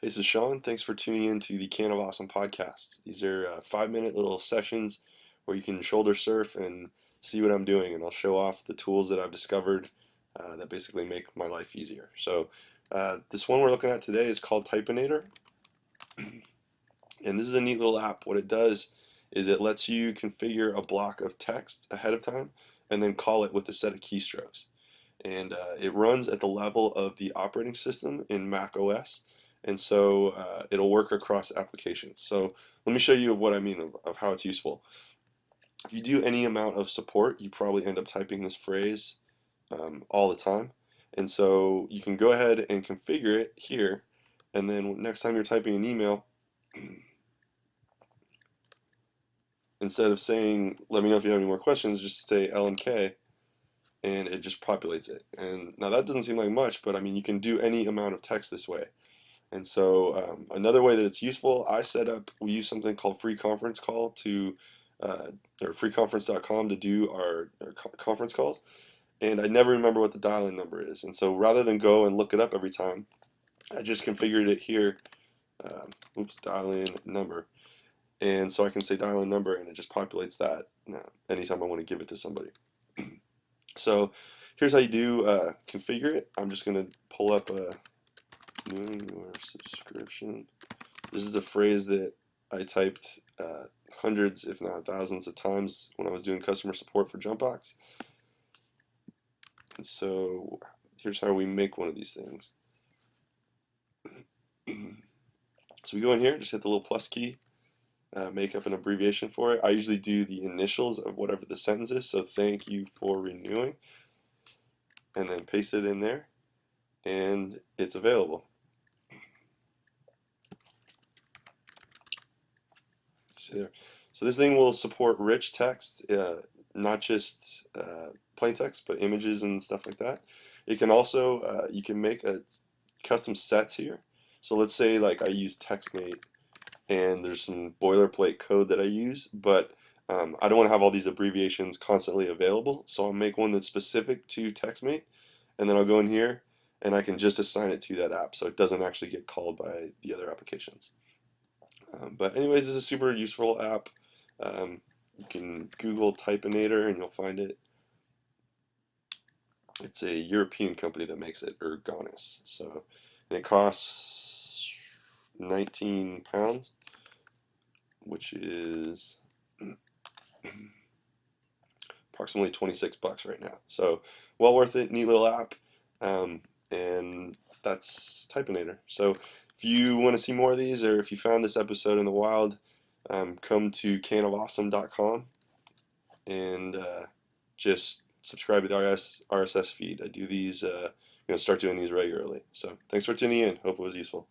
Hey, this is Sean. Thanks for tuning in to the Can of Awesome podcast. These are 5 minute little sessions where you can shoulder surf and see what I'm doing, and I'll show off the tools that I've discovered that basically make my life easier. This one we're looking at today is called Typinator, and this is a neat little app. What it does is it lets you configure a block of text ahead of time and then call it with a set of keystrokes. And it runs at the level of the operating system in Mac OS, and so it'll work across applications. So let me show you what I mean of how it's useful. If you do any amount of support, you probably end up typing this phrase all the time. And so you can go ahead and configure it here, and then next time you're typing an email, instead of saying, let me know if you have any more questions, just say LMK, and it just populates it. And now that doesn't seem like much, but I mean, you can do any amount of text this way. And so another way that it's useful, we use something called Free Conference Call to, or freeconference.com to do our conference calls. And I never remember what the dial-in number is. And so rather than go and look it up every time, I just configured it here. Dial-in number. And so I can say dial-in number, and it just populates that anytime I want to give it to somebody. So here's how you do configure it. I'm just going to pull up a new your subscription. This is the phrase that I typed hundreds, if not thousands, of times when I was doing customer support for Jumpbox. And so here's how we make one of these things. So we go in here, just hit the little plus key, make up an abbreviation for it. I usually do the initials of whatever the sentence is, so thank you for renewing, and then paste it in there, and it's available. See there. So this thing will support rich text, not just plain text, but images and stuff like that. It can also, you can make a custom sets here. So let's say like I use TextMate and there's some boilerplate code that I use, but I don't want to have all these abbreviations constantly available. So I'll make one that's specific to TextMate, and then I'll go in here and I can just assign it to that app so it doesn't actually get called by the other applications. But anyways, this is a super useful app. You can Google Typinator and you'll find it. It's a European company that makes it, Ergonis. So, and it costs £19, which is approximately 26 bucks right now. So, well worth it. Neat little app. And that's Typinator. So, if you want to see more of these, or if you found this episode in the wild, come to canofawesome.com and just subscribe to the RSS feed. I do these, going to start doing these regularly. So thanks for tuning in. Hope it was useful.